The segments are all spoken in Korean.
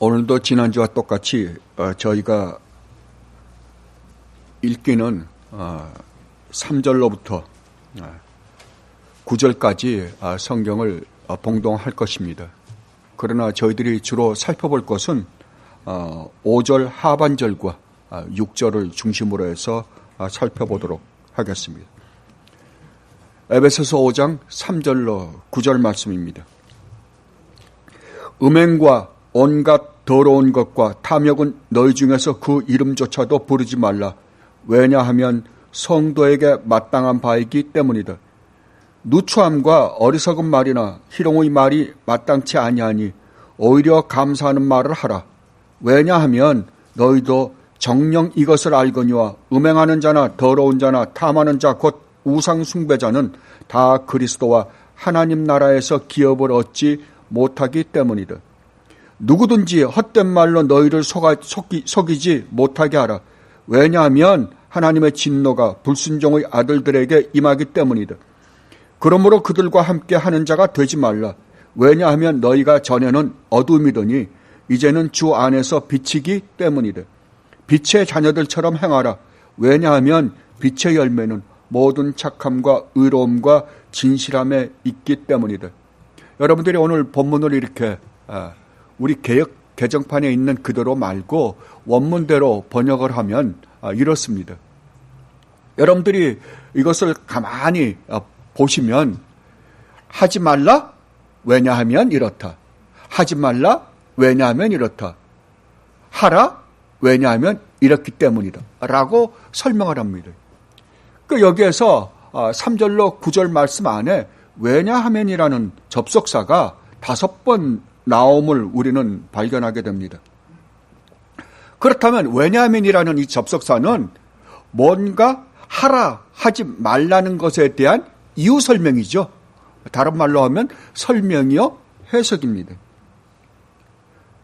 오늘도 지난주와 똑같이 저희가 읽기는 3절로부터 9절까지 성경을 봉독할 것입니다. 그러나 저희들이 주로 살펴볼 것은 5절 하반절과 6절을 중심으로 해서 살펴보도록 하겠습니다. 에베소서 5장 3절로 9절 말씀입니다. 음행과 온갖 더러운 것과 탐욕은 너희 중에서 그 이름조차도 부르지 말라. 왜냐하면 성도에게 마땅한 바이기 때문이다. 누추함과 어리석은 말이나 희롱의 말이 마땅치 아니하니 오히려 감사하는 말을 하라. 왜냐하면 너희도 정녕 이것을 알거니와 음행하는 자나 더러운 자나 탐하는 자 곧 우상 숭배자는 다 그리스도와 하나님 나라에서 기업을 얻지 못하기 때문이다. 누구든지 헛된 말로 너희를 속이지 못하게 하라. 왜냐하면 하나님의 진노가 불순종의 아들들에게 임하기 때문이다. 그러므로 그들과 함께 하는 자가 되지 말라. 왜냐하면 너희가 전에는 어둠이더니 이제는 주 안에서 빛이기 때문이다. 빛의 자녀들처럼 행하라. 왜냐하면 빛의 열매는 모든 착함과 의로움과 진실함에 있기 때문이다. 여러분들이 오늘 본문을 이렇게 우리 개정판에 있는 그대로 말고 원문대로 번역을 하면 이렇습니다. 여러분들이 이것을 가만히 보시면 하지 말라? 왜냐하면 이렇다. 하지 말라? 왜냐하면 이렇다. 하라? 왜냐하면 이렇기 때문이다. 라고 설명을 합니다. 여기에서 3절로 9절 말씀 안에 왜냐하면이라는 접속사가 5번 나옴을 우리는 발견하게 됩니다. 그렇다면 왜냐하면이라는 이 접속사는 뭔가 하라, 하지 말라는 것에 대한 이유 설명이죠. 다른 말로 하면 설명이요, 해석입니다.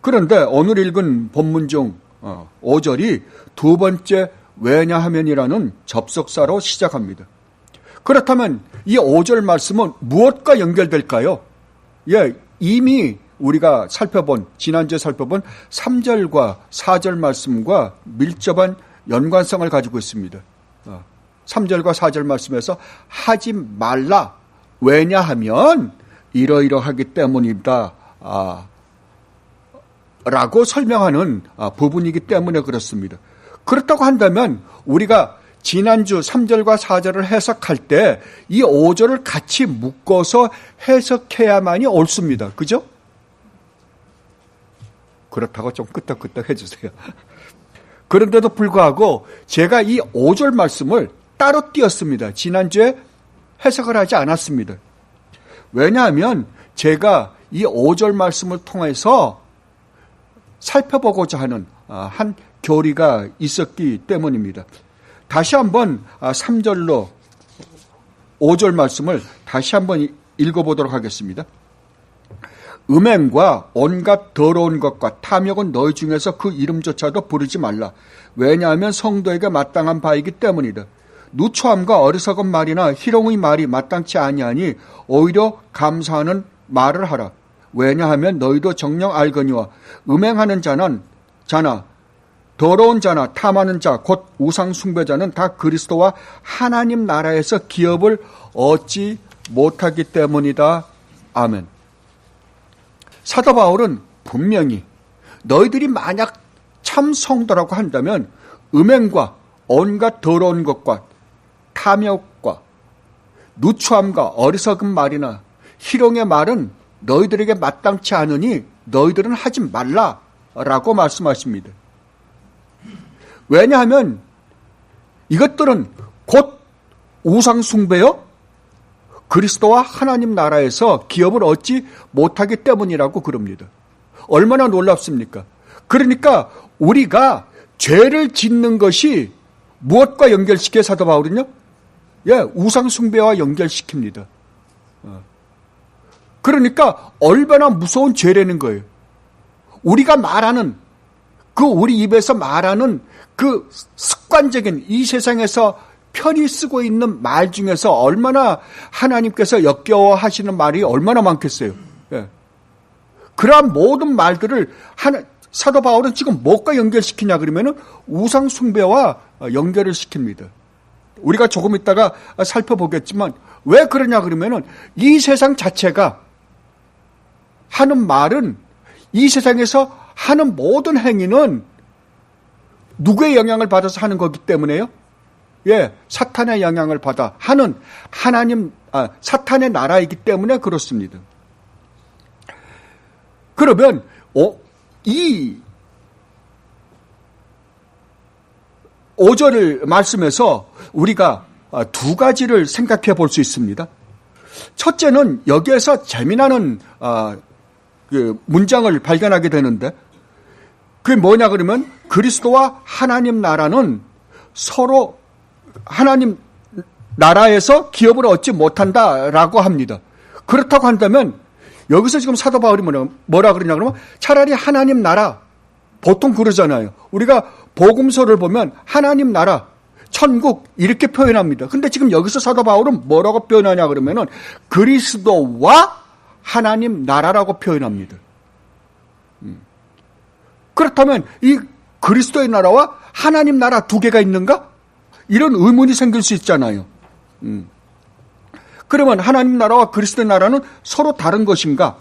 그런데 오늘 읽은 본문 중 5절이 두 번째 왜냐하면이라는 접속사로 시작합니다. 그렇다면 이 5절 말씀은 무엇과 연결될까요? 이미 우리가 지난주에 살펴본 3절과 4절 말씀과 밀접한 연관성을 가지고 있습니다. 3절과 4절 말씀에서 하지 말라. 왜냐하면 이러이러하기 때문이다. 라고 설명하는 부분이기 때문에 그렇습니다. 그렇다고 한다면 우리가 지난주 3절과 4절을 해석할 때 이 5절을 같이 묶어서 해석해야만이 옳습니다. 그죠? 그렇다고 좀 끄떡끄떡 해주세요. 그런데도 불구하고 제가 이 5절 말씀을 따로 띄었습니다. 지난주에 해석을 하지 않았습니다. 왜냐하면 제가 이 5절 말씀을 통해서 살펴보고자 하는 한 교리가 있었기 때문입니다. 다시 한번 3절로 5절 말씀을 다시 한번 읽어보도록 하겠습니다. 음행과 온갖 더러운 것과 탐욕은 너희 중에서 그 이름조차도 부르지 말라. 왜냐하면 성도에게 마땅한 바이기 때문이다. 누추함과 어리석은 말이나 희롱의 말이 마땅치 아니하니 오히려 감사하는 말을 하라. 왜냐하면 너희도 정녕 알거니와 음행하는 자나 더러운 자나 탐하는 자 곧 우상 숭배자는 다 그리스도와 하나님 나라에서 기업을 얻지 못하기 때문이다. 아멘. 사도 바울은 분명히 너희들이 만약 참 성도라고 한다면 음행과 온갖 더러운 것과 탐욕과 누추함과 어리석은 말이나 희롱의 말은 너희들에게 마땅치 않으니 너희들은 하지 말라라고 말씀하십니다. 왜냐하면 이것들은 곧 우상 숭배요 그리스도와 하나님 나라에서 기업을 얻지 못하기 때문이라고 그럽니다. 얼마나 놀랍습니까? 그러니까 우리가 죄를 짓는 것이 무엇과 연결시켜 사도 바울은요? 우상 숭배와 연결시킵니다. 그러니까 얼마나 무서운 죄라는 거예요. 우리가 말하는 우리 입에서 말하는 그 습관적인 이 세상에서 편히 쓰고 있는 말 중에서 얼마나 하나님께서 역겨워하시는 말이 얼마나 많겠어요. 그러한 모든 말들을 사도 바울은 지금 뭐가 연결시키냐 그러면은 우상 숭배와 연결을 시킵니다. 우리가 조금 있다가 살펴보겠지만 왜 그러냐 그러면은 이 세상 자체가 하는 말은, 이 세상에서 하는 모든 행위는 누구의 영향을 받아서 하는 거기 때문에요. 예, 사탄의 영향을 받아 하는 사탄의 나라이기 때문에 그렇습니다. 그러면 이 5절 말씀에서 우리가 두 가지를 생각해 볼 수 있습니다. 첫째는 여기에서 재미나는 그 문장을 발견하게 되는데, 그게 뭐냐 그러면 그리스도와 하나님 나라는 서로 하나님 나라에서 기업을 얻지 못한다라고 합니다. 그렇다고 한다면 여기서 지금 사도 바울이 뭐라 그러냐 그러면 차라리 하나님 나라, 보통 그러잖아요. 우리가 복음서를 보면 하나님 나라, 천국 이렇게 표현합니다. 근데 지금 여기서 사도 바울은 뭐라고 표현하냐 그러면은 그리스도와 하나님 나라라고 표현합니다. 그렇다면 이 그리스도의 나라와 하나님 나라 두 개가 있는가? 이런 의문이 생길 수 있잖아요. 그러면 하나님 나라와 그리스도의 나라는 서로 다른 것인가?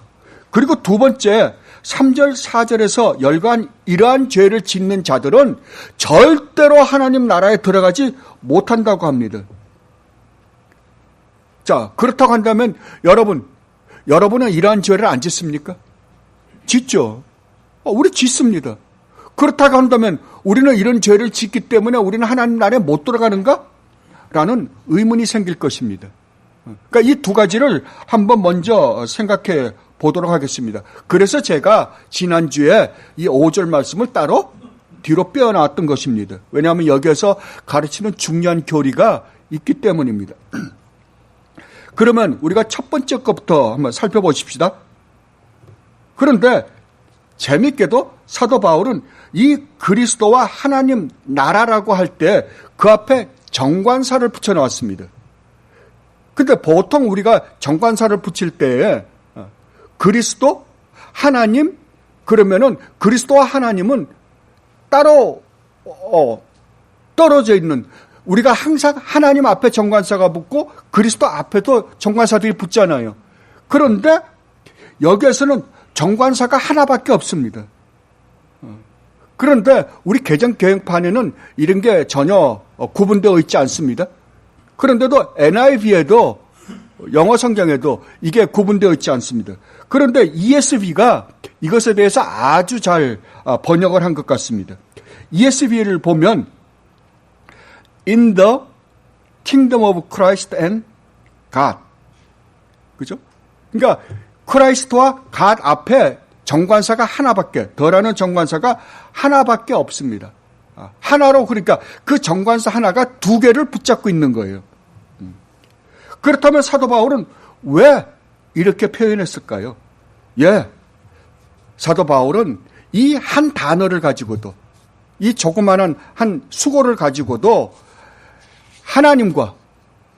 그리고 두 번째 3절 4절에서 열간 이러한 죄를 짓는 자들은 절대로 하나님 나라에 들어가지 못한다고 합니다. 자, 그렇다고 한다면 여러분은 이러한 죄를 안 짓습니까? 짓죠. 우리 짓습니다. 그렇다고 한다면 우리는 이런 죄를 짓기 때문에 우리는 하나님 나라에 못 들어가는가? 라는 의문이 생길 것입니다. 그러니까 이 두 가지를 한번 먼저 생각해 보도록 하겠습니다. 그래서 제가 지난주에 이 5절 말씀을 따로 뒤로 빼어나왔던 것입니다. 왜냐하면 여기에서 가르치는 중요한 교리가 있기 때문입니다. 그러면 우리가 첫 번째 것부터 한번 살펴보십시다. 그런데 재밌게도 사도 바울은 이 그리스도와 하나님 나라라고 할 때 그 앞에 정관사를 붙여놨습니다. 근데 보통 우리가 정관사를 붙일 때에 그리스도, 하나님, 그러면은 그리스도와 하나님은 따로 떨어져 있는, 우리가 항상 하나님 앞에 정관사가 붙고 그리스도 앞에도 정관사들이 붙잖아요. 그런데 여기에서는 정관사가 하나밖에 없습니다. 그런데 우리 개정 개혁판에는 이런 게 전혀 구분되어 있지 않습니다. 그런데도 NIV에도 영어 성경에도 이게 구분되어 있지 않습니다. 그런데 ESV가 이것에 대해서 아주 잘 번역을 한 것 같습니다. ESV를 보면 In the kingdom of Christ and God. 그죠? 그러니까 크라이스트와 God 앞에 정관사가 하나밖에, 더라는 정관사가 하나밖에 없습니다. 하나로, 그러니까 그 정관사 하나가 두 개를 붙잡고 있는 거예요. 그렇다면 사도 바울은 왜 이렇게 표현했을까요? 예, 사도 바울은 이 한 단어를 가지고도, 이 조그마한 한 수고를 가지고도 하나님과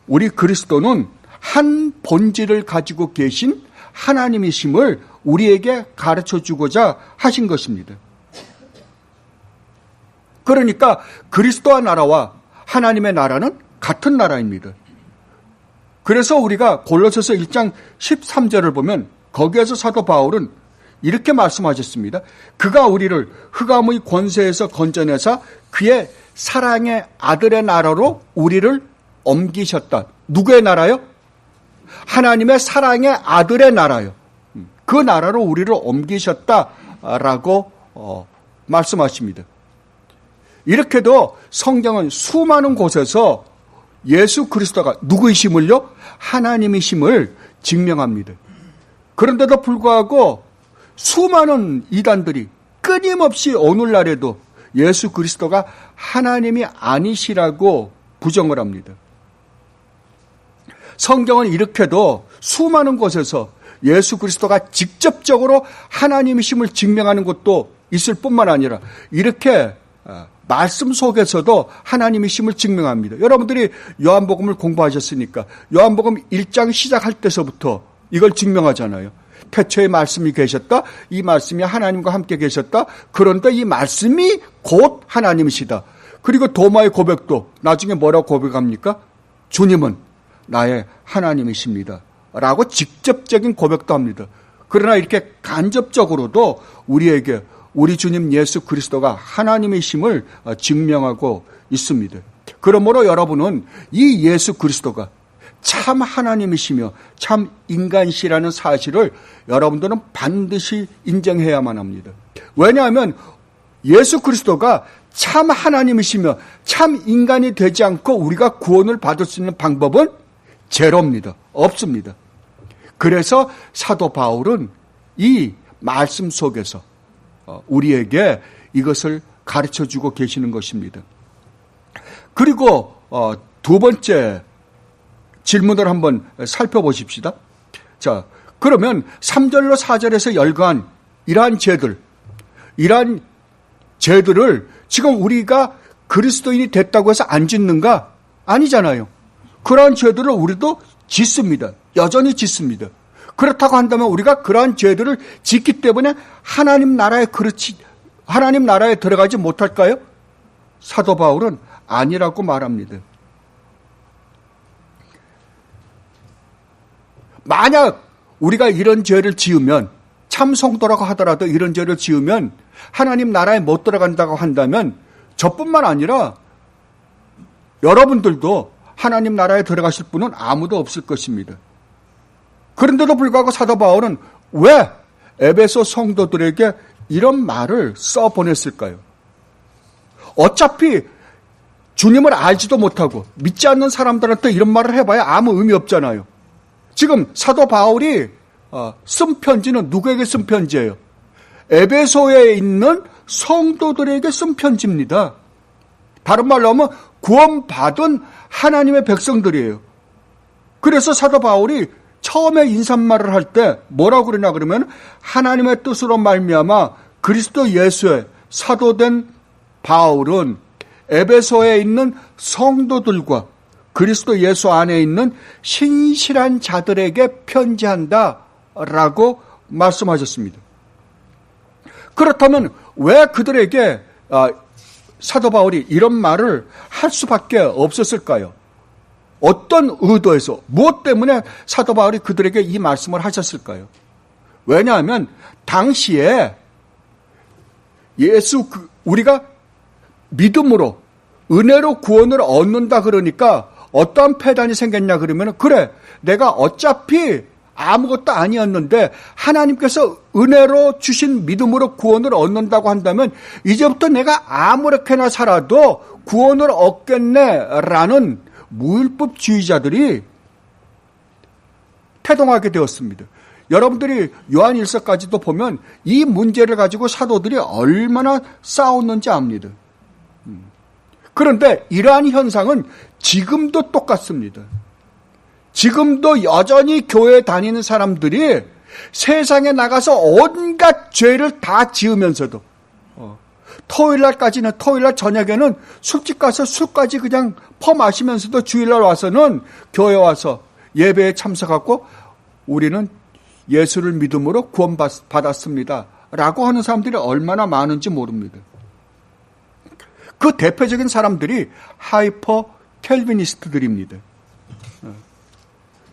우리 그리스도는 한 본질을 가지고 계신 하나님이심을 우리에게 가르쳐주고자 하신 것입니다. 그러니까 그리스도와 나라와 하나님의 나라는 같은 나라입니다. 그래서 우리가 골로새서 1장 13절을 보면 거기에서 사도 바울은 이렇게 말씀하셨습니다. 그가 우리를 흑암의 권세에서 건져내사 그의 사랑의 아들의 나라로 우리를 옮기셨다. 누구의 나라요? 하나님의 사랑의 아들의 나라요. 그 나라로 우리를 옮기셨다라고 말씀하십니다. 이렇게도 성경은 수많은 곳에서 예수 그리스도가 누구이심을요? 하나님이심을 증명합니다. 그런데도 불구하고 수많은 이단들이 끊임없이 오늘날에도 예수 그리스도가 하나님이 아니시라고 부정을 합니다. 성경은 이렇게도 수많은 곳에서 예수 그리스도가 직접적으로 하나님이심을 증명하는 것도 있을 뿐만 아니라 이렇게 말씀 속에서도 하나님이심을 증명합니다. 여러분들이 요한복음을 공부하셨으니까 요한복음 1장 시작할 때서부터 이걸 증명하잖아요. 태초에 말씀이 계셨다. 이 말씀이 하나님과 함께 계셨다. 그런데 이 말씀이 곧 하나님이시다. 그리고 도마의 고백도 나중에 뭐라고 고백합니까? 주님은 나의 하나님이십니다. 라고 직접적인 고백도 합니다. 그러나 이렇게 간접적으로도 우리에게 우리 주님 예수 그리스도가 하나님이심을 증명하고 있습니다. 그러므로 여러분은 이 예수 그리스도가 참 하나님이시며 참 인간이시라는 사실을 여러분들은 반드시 인정해야만 합니다. 왜냐하면 예수 그리스도가 참 하나님이시며 참 인간이 되지 않고 우리가 구원을 받을 수 있는 방법은 제로입니다. 없습니다. 그래서 사도 바울은 이 말씀 속에서 우리에게 이것을 가르쳐주고 계시는 것입니다. 그리고 두 번째 질문을 한번 살펴보십시다. 자, 그러면 3절로 4절에서 열거한 이러한 죄들을 지금 우리가 그리스도인이 됐다고 해서 안 짓는가? 아니잖아요. 그러한 죄들을 우리도 짓습니다. 여전히 짓습니다. 그렇다고 한다면 우리가 그러한 죄들을 짓기 때문에 하나님 나라에 들어가지 못할까요? 사도 바울은 아니라고 말합니다. 만약 우리가 이런 죄를 지으면, 참 성도라고 하더라도 이런 죄를 지으면 하나님 나라에 못 들어간다고 한다면 저뿐만 아니라 여러분들도 하나님 나라에 들어가실 분은 아무도 없을 것입니다. 그런데도 불구하고 사도 바울은 왜 에베소 성도들에게 이런 말을 써보냈을까요? 어차피 주님을 알지도 못하고 믿지 않는 사람들한테 이런 말을 해봐야 아무 의미 없잖아요. 지금 사도 바울이 쓴 편지는 누구에게 쓴 편지예요? 에베소에 있는 성도들에게 쓴 편지입니다. 다른 말로 하면 구원받은 하나님의 백성들이에요. 그래서 사도 바울이 처음에 인사말을 할 때 뭐라고 그러냐 그러면 하나님의 뜻으로 말미암아 그리스도 예수의 사도된 바울은 에베소에 있는 성도들과 그리스도 예수 안에 있는 신실한 자들에게 편지한다 라고 말씀하셨습니다. 그렇다면 왜 그들에게 사도 바울이 이런 말을 할 수밖에 없었을까요? 어떤 의도에서, 무엇 때문에 사도 바울이 그들에게 이 말씀을 하셨을까요? 왜냐하면 당시에 우리가 믿음으로 은혜로 구원을 얻는다 그러니까 어떠한 패단이 생겼냐 그러면 그래, 내가 어차피 아무것도 아니었는데 하나님께서 은혜로 주신 믿음으로 구원을 얻는다고 한다면 이제부터 내가 아무렇게나 살아도 구원을 얻겠네라는 무율법주의자들이 태동하게 되었습니다. 여러분들이 요한일서까지도 보면 이 문제를 가지고 사도들이 얼마나 싸웠는지 압니다. 그런데 이러한 현상은 지금도 똑같습니다. 지금도 여전히 교회에 다니는 사람들이 세상에 나가서 온갖 죄를 다 지으면서도 토요일날 저녁에는 술집 가서 술까지 그냥 퍼마시면서도 주일날 와서는 교회 와서 예배에 참석하고 우리는 예수를 믿음으로 구원받았습니다 라고 하는 사람들이 얼마나 많은지 모릅니다. 그 대표적인 사람들이 하이퍼 켈비니스트들입니다.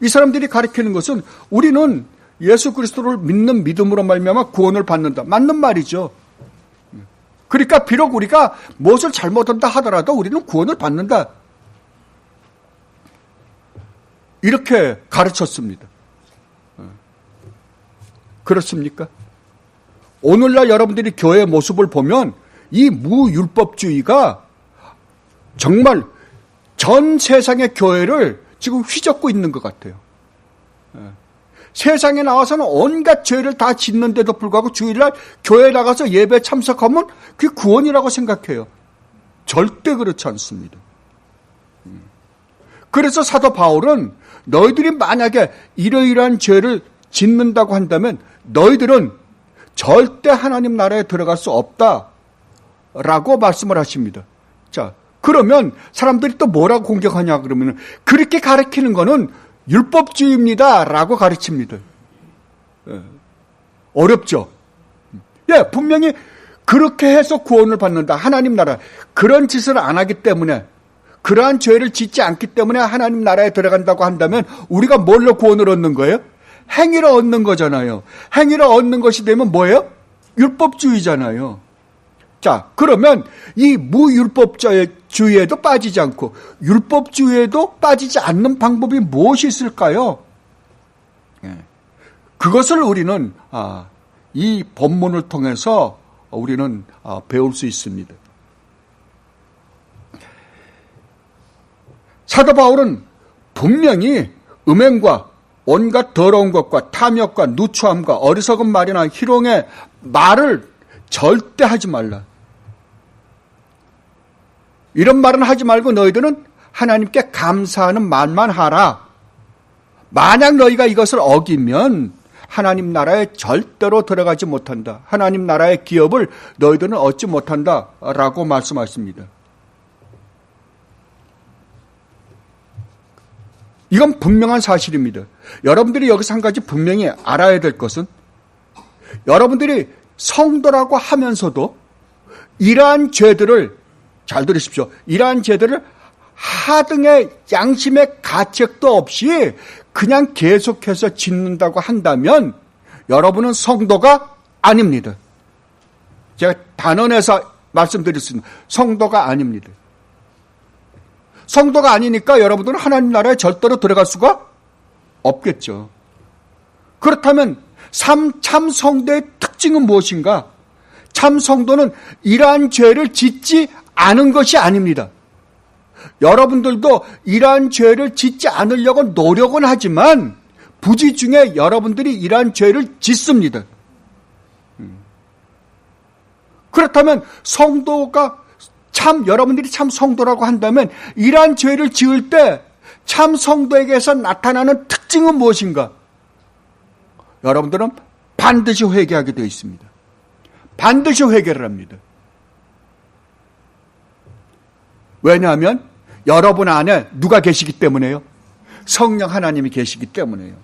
이 사람들이 가리키는 것은 우리는 예수 그리스도를 믿는 믿음으로 말미암아 구원을 받는다. 맞는 말이죠. 그러니까 비록 우리가 무엇을 잘못한다 하더라도 우리는 구원을 받는다. 이렇게 가르쳤습니다. 그렇습니까? 오늘날 여러분들이 교회의 모습을 보면 이 무율법주의가 정말 전 세상의 교회를 지금 휘젓고 있는 것 같아요. 세상에 나와서는 온갖 죄를 다 짓는데도 불구하고 주일날 교회에 나가서 예배 참석하면 그게 구원이라고 생각해요. 절대 그렇지 않습니다. 그래서 사도 바울은 너희들이 만약에 이러이러한 죄를 짓는다고 한다면 너희들은 절대 하나님 나라에 들어갈 수 없다라고 말씀을 하십니다. 자, 그러면 사람들이 또 뭐라고 공격하냐 그러면 그렇게 가르치는 거는 율법주의입니다 라고 가르칩니다. 어렵죠. 예, 분명히 그렇게 해서 구원을 받는다. 하나님 나라. 그런 짓을 안 하기 때문에, 그러한 죄를 짓지 않기 때문에 하나님 나라에 들어간다고 한다면 우리가 뭘로 구원을 얻는 거예요? 행위로 얻는 거잖아요. 행위로 얻는 것이 되면 뭐예요? 율법주의잖아요. 자, 그러면 이 무율법주의에도 빠지지 않고 율법주의에도 빠지지 않는 방법이 무엇이 있을까요? 그것을 우리는 이 본문을 통해서 우리는 배울 수 있습니다. 사도 바울은 분명히 음행과 온갖 더러운 것과 탐욕과 누추함과 어리석은 말이나 희롱의 말을 절대 하지 말라. 이런 말은 하지 말고 너희들은 하나님께 감사하는 말만 하라. 만약 너희가 이것을 어기면 하나님 나라에 절대로 들어가지 못한다. 하나님 나라의 기업을 너희들은 얻지 못한다. 라고 말씀하십니다. 이건 분명한 사실입니다. 여러분들이 여기서 한 가지 분명히 알아야 될 것은 여러분들이 성도라고 하면서도 이러한 죄들을, 잘 들으십시오. 이러한 죄들을 하등의 양심의 가책도 없이 그냥 계속해서 짓는다고 한다면 여러분은 성도가 아닙니다. 제가 단언해서 말씀드렸습니다. 성도가 아닙니다. 성도가 아니니까 여러분들은 하나님 나라에 절대로 들어갈 수가 없겠죠. 그렇다면 참 성도의 특징은 무엇인가? 참 성도는 이러한 죄를 짓지 않은 것이 아닙니다. 여러분들도 이러한 죄를 짓지 않으려고 노력은 하지만 부지 중에 여러분들이 이러한 죄를 짓습니다. 그렇다면 여러분들이 참 성도라고 한다면 이러한 죄를 지을 때 참 성도에게서 나타나는 특징은 무엇인가? 여러분들은 반드시 회개하게 되어 있습니다. 반드시 회개를 합니다. 왜냐하면 여러분 안에 누가 계시기 때문에요? 성령 하나님이 계시기 때문에요.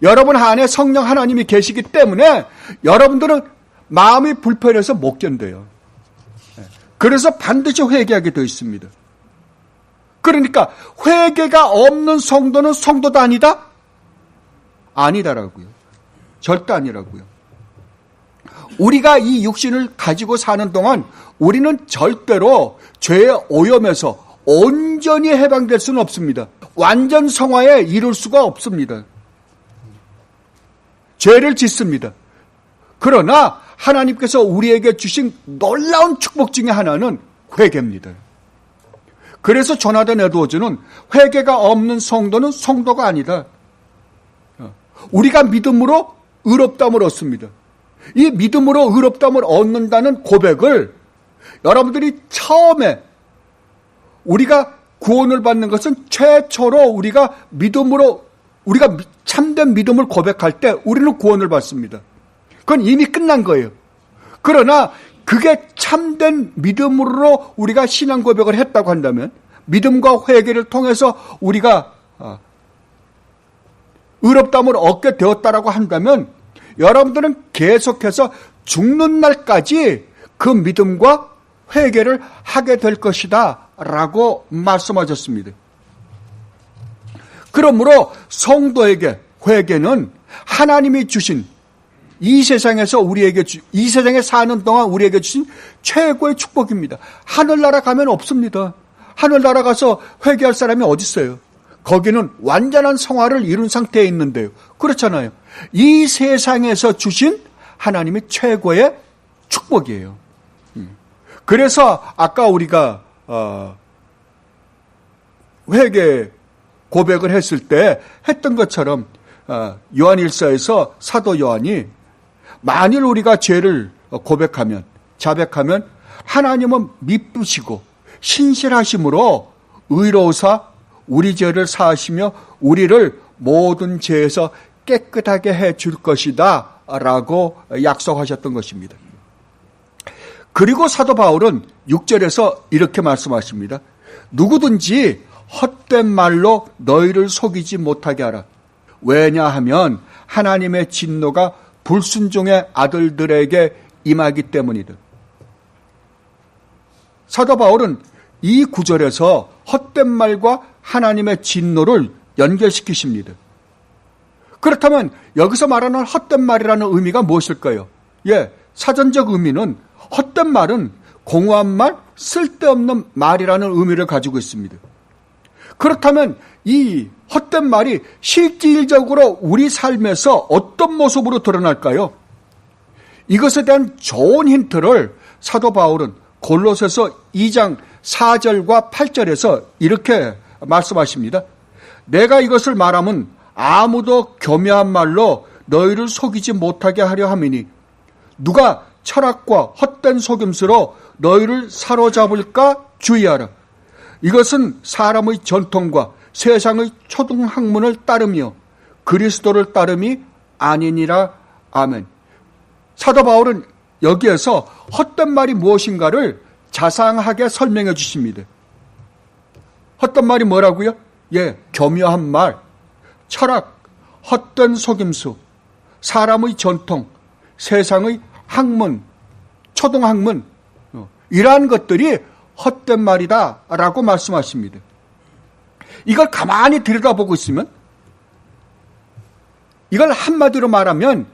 여러분 안에 성령 하나님이 계시기 때문에 여러분들은 마음이 불편해서 못 견뎌요. 그래서 반드시 회개하게 되어 있습니다. 그러니까 회개가 없는 성도는 성도도 아니다? 아니다라고요. 절대 아니라고요. 우리가 이 육신을 가지고 사는 동안 우리는 절대로 죄의 오염에서 온전히 해방될 수는 없습니다. 완전 성화에 이룰 수가 없습니다. 죄를 짓습니다. 그러나 하나님께서 우리에게 주신 놀라운 축복 중에 하나는 회개입니다. 그래서 조나단 에드워즈는 회개가 없는 성도는 성도가 아니다. 우리가 믿음으로 의롭다함을 얻습니다. 이 믿음으로 의롭다함을 얻는다는 고백을 여러분들이 처음에 우리가 구원을 받는 것은 최초로 우리가 참된 믿음을 고백할 때 우리는 구원을 받습니다. 그건 이미 끝난 거예요. 그러나 그게 참된 믿음으로 우리가 신앙 고백을 했다고 한다면 믿음과 회개를 통해서 우리가 의롭다함을 얻게 되었다라고 한다면 여러분들은 계속해서 죽는 날까지 그 믿음과 회개를 하게 될 것이다 라고 말씀하셨습니다. 그러므로 성도에게 회개는 하나님이 주신 이 세상에 사는 동안 우리에게 주신 최고의 축복입니다. 하늘나라 가면 없습니다. 하늘나라 가서 회개할 사람이 어디 있어요? 거기는 완전한 성화를 이룬 상태에 있는데요. 그렇잖아요. 이 세상에서 주신 하나님의 최고의 축복이에요. 그래서 아까 우리가 회개 고백을 했을 때 했던 것처럼 요한일서에서 사도 요한이 만일 우리가 죄를 고백하면 자백하면 하나님은 미쁘시고 신실하심으로 의로우사 우리 죄를 사하시며 우리를 모든 죄에서 깨끗하게 해줄 것이다 라고 약속하셨던 것입니다. 그리고 사도 바울은 6절에서 이렇게 말씀하십니다. 누구든지 헛된 말로 너희를 속이지 못하게 하라. 왜냐하면 하나님의 진노가 불순종의 아들들에게 임하기 때문이다. 사도 바울은 이 구절에서 헛된 말과 하나님의 진노를 연결시키십니다. 그렇다면 여기서 말하는 헛된 말이라는 의미가 무엇일까요? 사전적 의미는 헛된 말은 공허한 말, 쓸데없는 말이라는 의미를 가지고 있습니다. 그렇다면 이 헛된 말이 실질적으로 우리 삶에서 어떤 모습으로 드러날까요? 이것에 대한 좋은 힌트를 사도 바울은 골로새서 2장 4절과 8절에서 이렇게 말씀하십니다. 내가 이것을 말하면 아무도 교묘한 말로 너희를 속이지 못하게 하려 함이니 누가 철학과 헛된 속임수로 너희를 사로잡을까 주의하라. 이것은 사람의 전통과 세상의 초등학문을 따르며 그리스도를 따름이 아니니라. 아멘. 사도 바울은 여기에서 헛된 말이 무엇인가를 자상하게 설명해 주십니다. 헛된 말이 뭐라고요? 교묘한 말, 철학, 헛된 속임수, 사람의 전통, 세상의 학문, 초등학문, 이러한 것들이 헛된 말이다라고 말씀하십니다. 이걸 가만히 들여다보고 있으면, 이걸 한마디로 말하면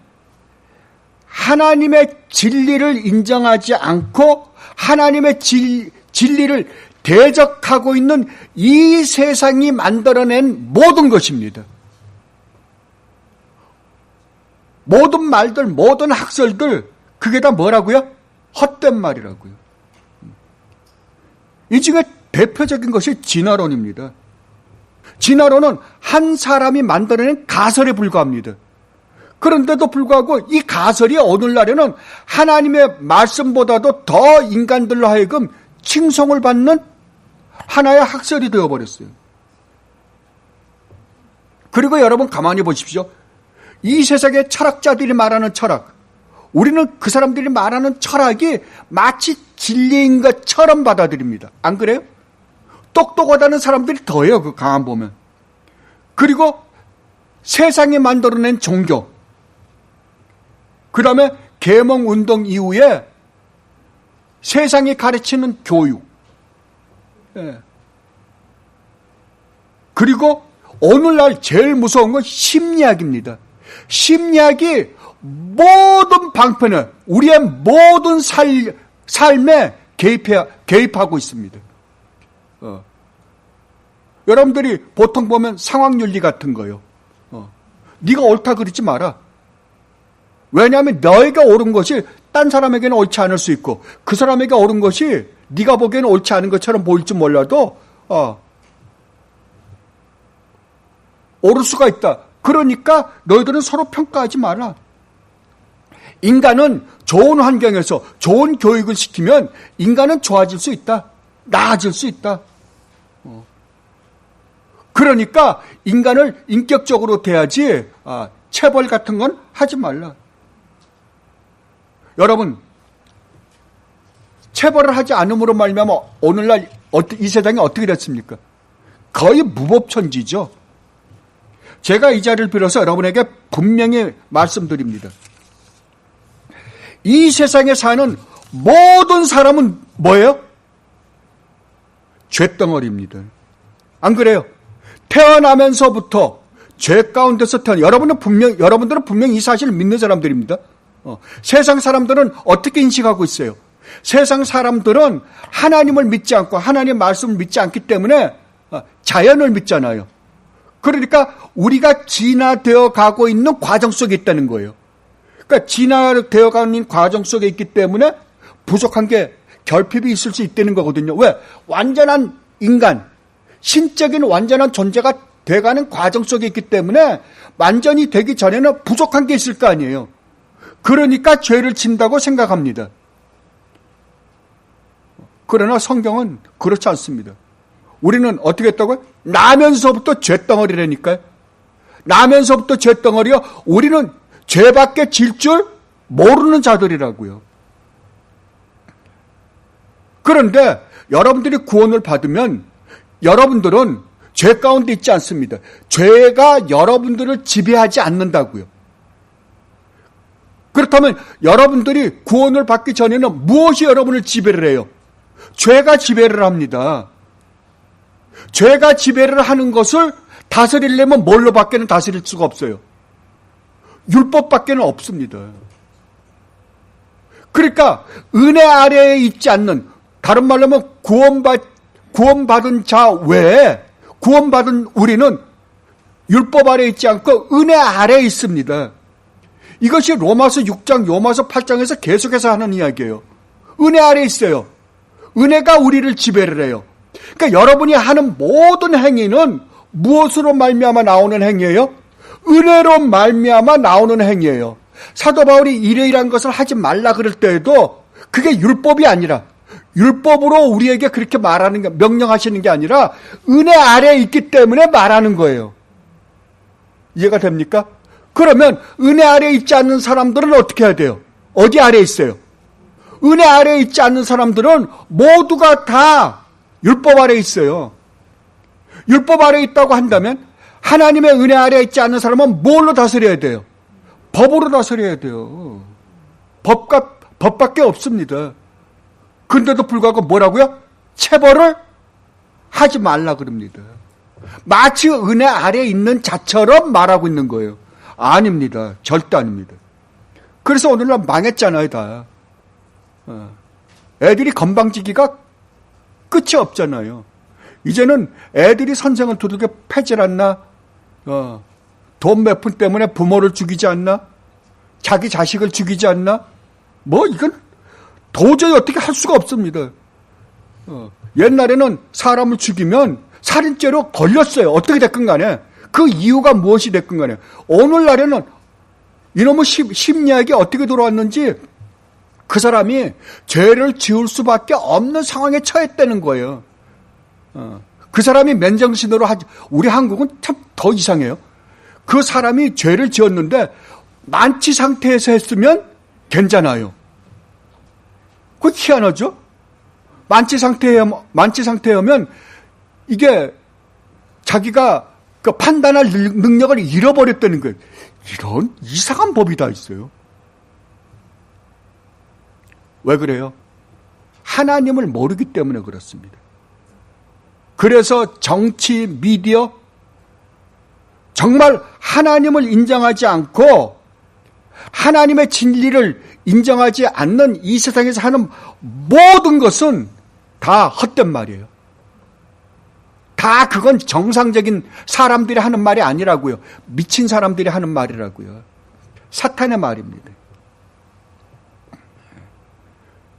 하나님의 진리를 인정하지 않고 하나님의 진리를 대적하고 있는 이 세상이 만들어낸 모든 것입니다. 모든 말들, 모든 학설들, 그게 다 뭐라고요? 헛된 말이라고요. 이 중에 대표적인 것이 진화론입니다. 진화론은 한 사람이 만들어낸 가설에 불과합니다. 그런데도 불구하고 이 가설이 오늘날에는 하나님의 말씀보다도 더 인간들로 하여금 칭송을 받는 하나의 학설이 되어버렸어요. 그리고 여러분 가만히 보십시오. 이 세상의 철학자들이 말하는 철학, 우리는 그 사람들이 말하는 철학이 마치 진리인 것처럼 받아들입니다. 안 그래요? 똑똑하다는 사람들이 더해요. 그 강한 보면. 그리고 세상이 만들어낸 종교, 그 다음에 계몽운동 이후에 세상이 가르치는 교육, 그리고 오늘날 제일 무서운 건 심리학입니다. 심리학이 모든 방편에, 우리의 모든 삶에 개입하고 있습니다. 여러분들이 보통 보면 상황윤리 같은 거요. 네가 옳다 그러지 마라. 왜냐하면 너에게 옳은 것이 딴 사람에게는 옳지 않을 수 있고 그 사람에게 옳은 것이 네가 보기에는 옳지 않은 것처럼 보일지 몰라도 옳을 수가 있다. 그러니까 너희들은 서로 평가하지 마라. 인간은 좋은 환경에서 좋은 교육을 시키면 인간은 좋아질 수 있다. 나아질 수 있다. 그러니까 인간을 인격적으로 대하지 체벌 같은 건 하지 말라. 여러분, 체벌을 하지 않음으로 말미암아 오늘날 이 세상이 어떻게 됐습니까? 거의 무법천지죠. 제가 이 자리를 빌어서 여러분에게 분명히 말씀드립니다. 이 세상에 사는 모든 사람은 뭐예요? 죄덩어리입니다. 안 그래요? 태어나면서부터 죄 가운데서 여러분들은 분명 이 사실을 믿는 사람들입니다. 세상 사람들은 어떻게 인식하고 있어요? 세상 사람들은 하나님을 믿지 않고 하나님의 말씀을 믿지 않기 때문에 자연을 믿잖아요. 그러니까 우리가 진화되어 가고 있는 과정 속에 있다는 거예요. 그러니까 진화되어 가는 과정 속에 있기 때문에 부족한 게 결핍이 있을 수 있다는 거거든요. 왜? 완전한 인간, 신적인 완전한 존재가 돼가는 과정 속에 있기 때문에 완전히 되기 전에는 부족한 게 있을 거 아니에요. 그러니까 죄를 진다고 생각합니다. 그러나 성경은 그렇지 않습니다. 우리는 어떻게 했다고요? 나면서부터 죄덩어리라니까요. 나면서부터 죄덩어리요. 우리는 죄밖에 질 줄 모르는 자들이라고요. 그런데 여러분들이 구원을 받으면 여러분들은 죄 가운데 있지 않습니다. 죄가 여러분들을 지배하지 않는다고요. 그렇다면 여러분들이 구원을 받기 전에는 무엇이 여러분을 지배를 해요? 죄가 지배를 합니다. 죄가 지배를 하는 것을 다스리려면 뭘로 밖에는 다스릴 수가 없어요. 율법밖에는 없습니다. 그러니까 은혜 아래에 있지 않는, 다른 말로 하면 구원받은 자 외에 구원받은 우리는 율법 아래에 있지 않고 은혜 아래에 있습니다. 이것이 로마서 6장, 로마서 8장에서 계속해서 하는 이야기예요. 은혜 아래에 있어요. 은혜가 우리를 지배를 해요. 그러니까 여러분이 하는 모든 행위는 무엇으로 말미암아 나오는 행위예요? 은혜로 말미암아 나오는 행위예요. 사도 바울이 이러이러한 것을 하지 말라 그럴 때에도 그게 율법이 아니라, 율법으로 우리에게 그렇게 말하는 게, 명령하시는 게 아니라 은혜 아래에 있기 때문에 말하는 거예요. 이해가 됩니까? 그러면 은혜 아래에 있지 않는 사람들은 어떻게 해야 돼요? 어디 아래에 있어요? 은혜 아래에 있지 않는 사람들은 모두가 다 율법 아래에 있어요. 율법 아래에 있다고 한다면 하나님의 은혜 아래에 있지 않는 사람은 뭘로 다스려야 돼요? 법으로 다스려야 돼요. 법밖에 없습니다. 그런데도 불구하고 뭐라고요? 체벌을 하지 말라 그럽니다. 마치 은혜 아래에 있는 자처럼 말하고 있는 거예요. 아닙니다. 절대 아닙니다. 그래서 오늘날 망했잖아요, 다. 애들이 건방지기가 끝이 없잖아요. 이제는 애들이 선생을 두들겨 패질 않나? 돈 몇 푼 때문에 부모를 죽이지 않나? 자기 자식을 죽이지 않나? 뭐 이건 도저히 어떻게 할 수가 없습니다. 옛날에는 사람을 죽이면 살인죄로 걸렸어요. 어떻게 됐건 간에. 그 이유가 무엇이 됐건 간에. 오늘날에는 이놈의 심리학이 어떻게 돌아왔는지 그 사람이 죄를 지을 수밖에 없는 상황에 처했다는 거예요. 그 사람이 맨정신으로 하지. 우리 한국은 참 더 이상해요. 그 사람이 죄를 지었는데 만취 상태에서 했으면 괜찮아요. 그거 희한하죠? 만취 상태면 이게 자기가 그 판단할 능력을 잃어버렸다는 거예요. 이런 이상한 법이 다 있어요. 왜 그래요? 하나님을 모르기 때문에 그렇습니다. 그래서 정치, 미디어, 정말 하나님을 인정하지 않고 하나님의 진리를 인정하지 않는 이 세상에서 하는 모든 것은 다 헛된 말이에요. 다 그건 정상적인 사람들이 하는 말이 아니라고요. 미친 사람들이 하는 말이라고요. 사탄의 말입니다.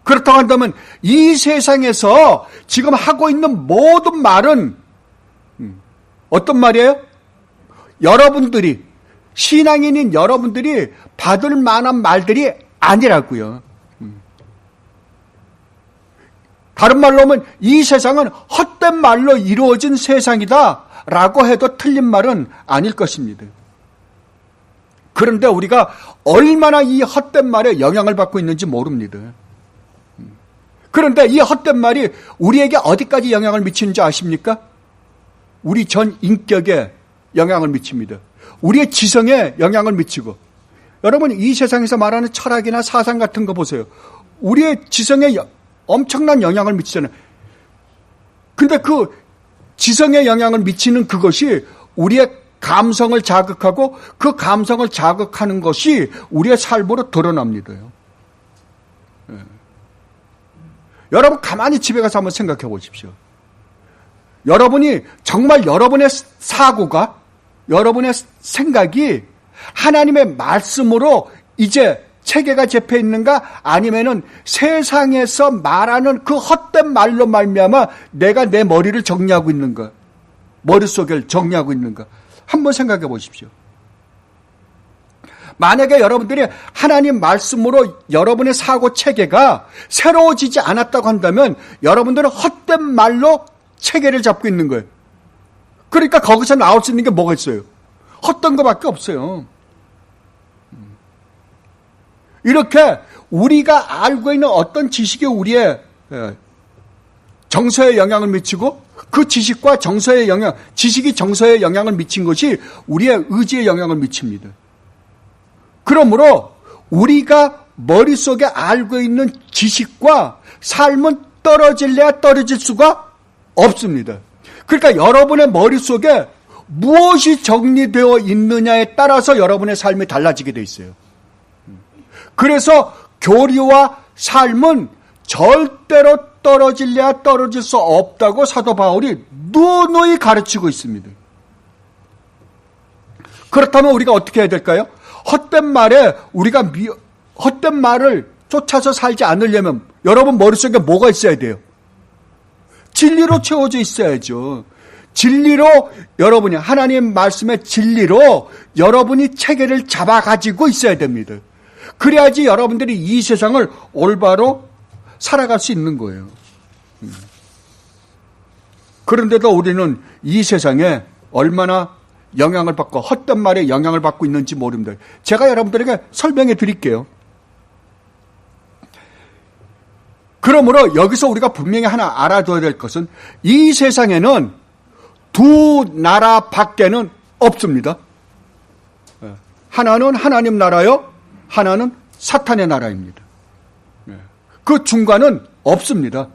그렇다고 한다면 이 세상에서 지금 하고 있는 모든 말은 어떤 말이에요? 여러분들이, 신앙인인 여러분들이 받을 만한 말들이 아니라고요. 다른 말로 하면 이 세상은 헛된 말로 이루어진 세상이다 라고 해도 틀린 말은 아닐 것입니다. 그런데 우리가 얼마나 이 헛된 말에 영향을 받고 있는지 모릅니다. 그런데 이 헛된 말이 우리에게 어디까지 영향을 미치는지 아십니까? 우리 전 인격에 영향을 미칩니다. 우리의 지성에 영향을 미치고, 여러분 이 세상에서 말하는 철학이나 사상 같은 거 보세요. 우리의 지성에 엄청난 영향을 미치잖아요. 근데 그 지성에 영향을 미치는 그것이 우리의 감성을 자극하고 그 감성을 자극하는 것이 우리의 삶으로 드러납니다. 여러분 가만히 집에 가서 한번 생각해 보십시오. 여러분이 정말 여러분의 사고가, 여러분의 생각이 하나님의 말씀으로 이제 체계가 잡혀 있는가, 아니면은 세상에서 말하는 그 헛된 말로 말미암아 내가 내 머리를 정리하고 있는가, 머릿속을 정리하고 있는가, 한번 생각해 보십시오. 만약에 여러분들이 하나님 말씀으로 여러분의 사고 체계가 새로워지지 않았다고 한다면 여러분들은 헛된 말로 체계를 잡고 있는 거예요. 그러니까 거기서 나올 수 있는 게 뭐가 있어요? 헛된 것밖에 없어요. 이렇게 우리가 알고 있는 어떤 지식이 우리의 정서에 영향을 미치고, 그 지식과 정서의 영향, 지식이 정서에 영향을 미친 것이 우리의 의지에 영향을 미칩니다. 그러므로 우리가 머릿속에 알고 있는 지식과 삶은 떨어질래야 떨어질 수가 없습니다. 그러니까 여러분의 머릿속에 무엇이 정리되어 있느냐에 따라서 여러분의 삶이 달라지게 돼 있어요. 그래서 교리와 삶은 절대로 떨어질래야 떨어질 수 없다고 사도 바울이 누누이 가르치고 있습니다. 그렇다면 우리가 어떻게 해야 될까요? 헛된 말을 쫓아서 살지 않으려면 여러분 머릿속에 뭐가 있어야 돼요? 진리로 채워져 있어야죠. 진리로 여러분이 하나님 말씀의 진리로 여러분이 체계를 잡아가지고 있어야 됩니다. 그래야지 여러분들이 이 세상을 올바로 살아갈 수 있는 거예요. 그런데도 우리는 이 세상에 얼마나 영향을 받고 헛된 말에 영향을 받고 있는지 모릅니다. 제가 여러분들에게 설명해 드릴게요. 그러므로 여기서 우리가 분명히 하나 알아둬야 될 것은 이 세상에는 두 나라 밖에는 없습니다. 하나는 하나님 나라요, 하나는 사탄의 나라입니다. 그 중간은 없습니다.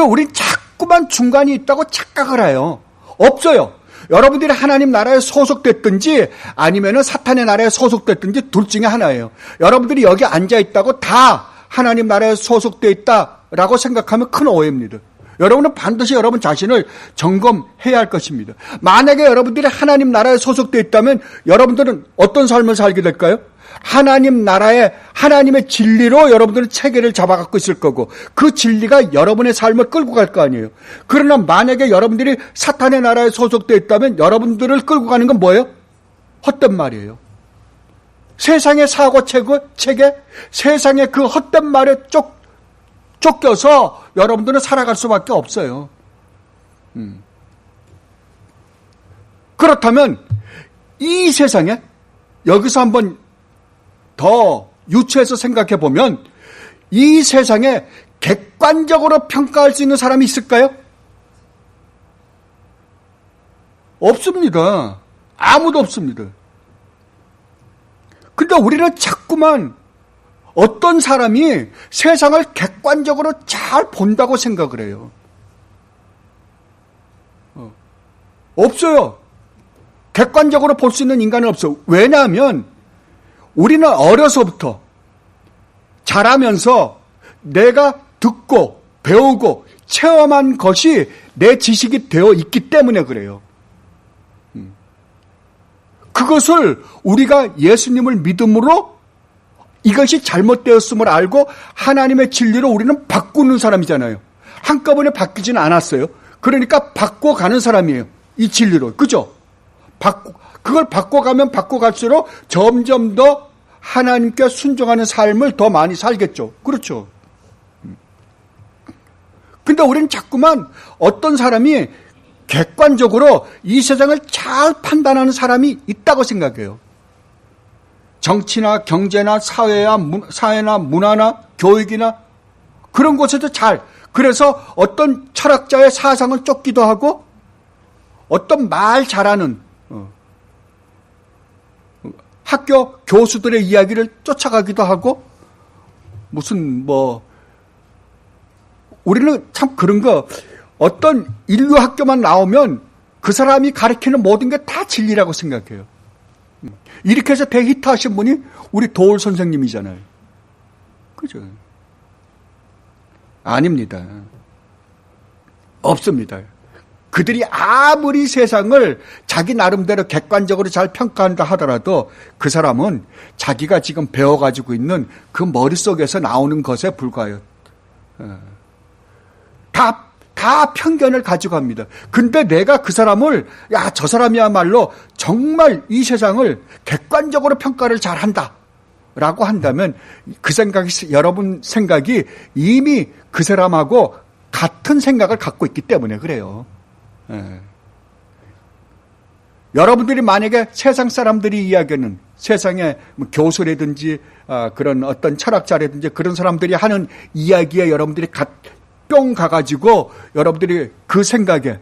우린 자꾸만 중간이 있다고 착각을 해요. 없어요. 여러분들이 하나님 나라에 소속됐든지 아니면 사탄의 나라에 소속됐든지 둘 중에 하나예요. 여러분들이 여기 앉아있다고 다 하나님 나라에 소속되어 있다라고 생각하면 큰 오해입니다. 여러분은 반드시 여러분 자신을 점검해야 할 것입니다. 만약에 여러분들이 하나님 나라에 소속되어 있다면 여러분들은 어떤 삶을 살게 될까요? 하나님 나라에 하나님의 진리로 여러분들은 체계를 잡아갖고 있을 거고 그 진리가 여러분의 삶을 끌고 갈 거 아니에요. 그러나 만약에 여러분들이 사탄의 나라에 소속되어 있다면 여러분들을 끌고 가는 건 뭐예요? 헛된 말이에요. 세상의 사고 체계, 세상의 그 헛된 말에 쫓겨서 여러분들은 살아갈 수밖에 없어요. 그렇다면 이 세상에 여기서 한번 더 유추해서 생각해 보면 이 세상에 객관적으로 평가할 수 있는 사람이 있을까요? 없습니다. 아무도 없습니다. 근데 우리는 자꾸만 어떤 사람이 세상을 객관적으로 잘 본다고 생각을 해요. 없어요. 객관적으로 볼 수 있는 인간은 없어요. 왜냐하면 우리는 어려서부터 자라면서 내가 듣고 배우고 체험한 것이 내 지식이 되어 있기 때문에 그래요. 그것을 우리가 예수님을 믿음으로 이것이 잘못되었음을 알고 하나님의 진리로 우리는 바꾸는 사람이잖아요. 한꺼번에 바뀌지는 않았어요. 그러니까 바꿔가는 사람이에요. 이 진리로. 그죠? 그걸 바꿔가면 바꿔갈수록 점점 더 하나님께 순종하는 삶을 더 많이 살겠죠. 그렇죠. 근데 우리는 자꾸만 어떤 사람이 객관적으로 이 세상을 잘 판단하는 사람이 있다고 생각해요. 정치나 경제나 사회나 문화나 교육이나 그런 곳에도 그래서 어떤 철학자의 사상을 쫓기도 하고 어떤 말 잘하는 학교 교수들의 이야기를 쫓아가기도 하고 우리는 참 그런 거 어떤 인류 학교만 나오면 그 사람이 가르치는 모든 게 다 진리라고 생각해요. 이렇게 해서 대히트하신 분이 우리 도올 선생님이잖아요. 그죠? 아닙니다. 없습니다. 그들이 아무리 세상을 자기 나름대로 객관적으로 잘 평가한다 하더라도 그 사람은 자기가 지금 배워가지고 있는 그 머릿속에서 나오는 것에 불과해요. 다 편견을 가지고 합니다. 근데 내가 그 사람을 저 사람이야말로 정말 이 세상을 객관적으로 평가를 잘한다 라고 한다면 여러분 생각이 이미 그 사람하고 같은 생각을 갖고 있기 때문에 그래요. 여러분들이 만약에 세상 사람들이 이야기하는 세상의 교수라든지 그런 어떤 철학자라든지 그런 사람들이 하는 이야기에 여러분들이 뿅 가가지고 여러분들이 그 생각에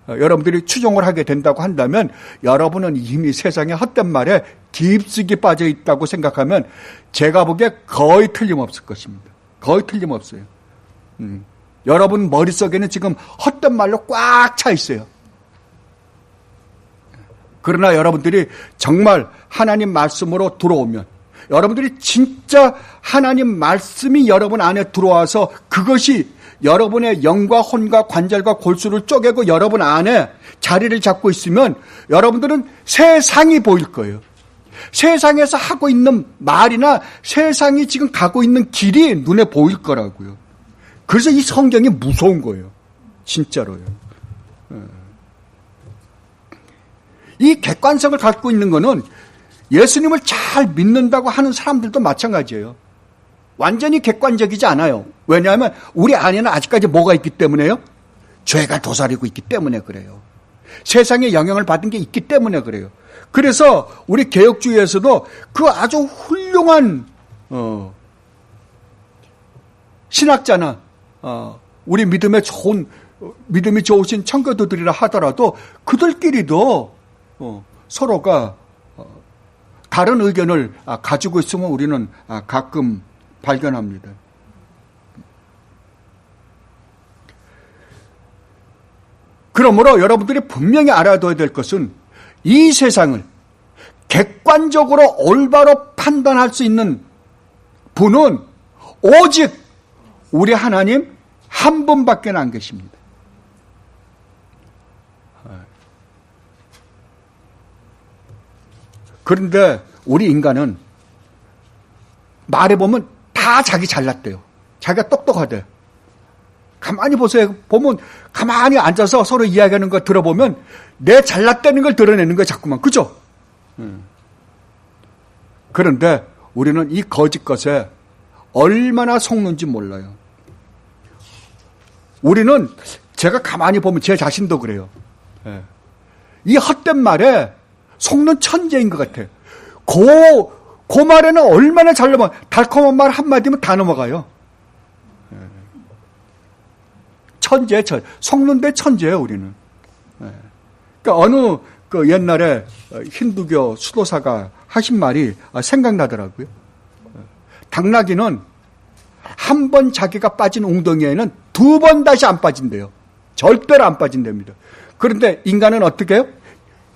여러분들이 추종을 하게 된다고 한다면 여러분은 이미 세상의 헛된 말에 깊숙이 빠져 있다고 생각하면 제가 보기에 거의 틀림없을 것입니다. 거의 틀림없어요. 여러분 머릿속에는 지금 헛된 말로 꽉 차 있어요. 그러나 여러분들이 정말 하나님 말씀으로 들어오면, 여러분들이 진짜 하나님 말씀이 여러분 안에 들어와서 그것이 여러분의 영과 혼과 관절과 골수를 쪼개고 여러분 안에 자리를 잡고 있으면 여러분들은 세상이 보일 거예요. 세상에서 하고 있는 말이나 세상이 지금 가고 있는 길이 눈에 보일 거라고요. 그래서 이 성경이 무서운 거예요. 진짜로요. 이 객관성을 갖고 있는 거는 예수님을 잘 믿는다고 하는 사람들도 마찬가지예요. 완전히 객관적이지 않아요. 왜냐하면 우리 안에는 아직까지 뭐가 있기 때문에요? 죄가 도사리고 있기 때문에 그래요. 세상의 영향을 받은 게 있기 때문에 그래요. 그래서 우리 개혁주의에서도 그 아주 훌륭한 신학자나 우리 믿음이 좋으신 청교도들이라 하더라도 그들끼리도 서로가 다른 의견을 가지고 있으면 우리는 가끔 발견합니다. 그러므로 여러분들이 분명히 알아둬야 될 것은 이 세상을 객관적으로 올바로 판단할 수 있는 분은 오직 우리 하나님 한 분밖에 안 계십니다. 그런데 우리 인간은 말해보면 다 자기 잘났대요. 자기가 똑똑하대. 가만히 보세요. 보면 가만히 앉아서 서로 이야기하는 거 들어보면 내 잘났다는 걸 드러내는 거예요. 자꾸만. 그죠? 그런데 우리는 이 거짓 것에 얼마나 속는지 몰라요. 우리는 제가 가만히 보면 제 자신도 그래요. 이 헛된 말에 속는 천재인 것 같아요. 그 말에는 얼마나 잘 넘어가요. 달콤한 말 한마디면 다 넘어가요. 천재, 속는데 천재예요, 우리는. 그러니까 어느 옛날에 힌두교 수도사가 하신 말이 생각나더라고요. 당나귀는 한 번 자기가 빠진 웅덩이에는 2번 다시 안 빠진대요. 절대로 안 빠진답니다. 그런데 인간은 어떻게 해요?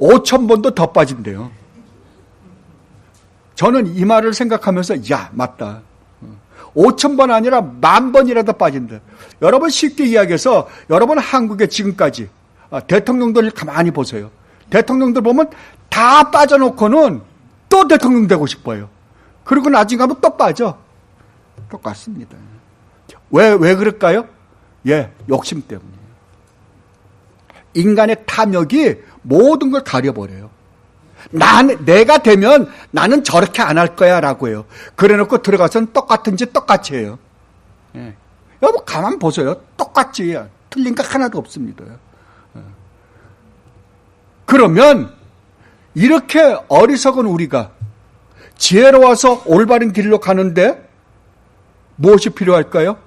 5,000번도 더 빠진대요. 저는 이 말을 생각하면서 야, 맞다. 5,000번 아니라 10,000번이라도 빠진다. 여러분 쉽게 이야기해서 여러분 한국에 지금까지 대통령들 가만히 보세요. 대통령들 보면 다 빠져놓고는 또 대통령 되고 싶어요. 그리고 나중에 가면 또 빠져. 똑같습니다. 왜 그럴까요? 욕심 때문이에요. 인간의 탐욕이 모든 걸 가려버려요. 내가 되면 나는 저렇게 안 할 거야 라고 해요. 그래 놓고 들어가서는 똑같은지 똑같이 해요. 여러분 가만 보세요. 똑같지. 틀린 거 하나도 없습니다. 그러면 이렇게 어리석은 우리가 지혜로워서 올바른 길로 가는데 무엇이 필요할까요?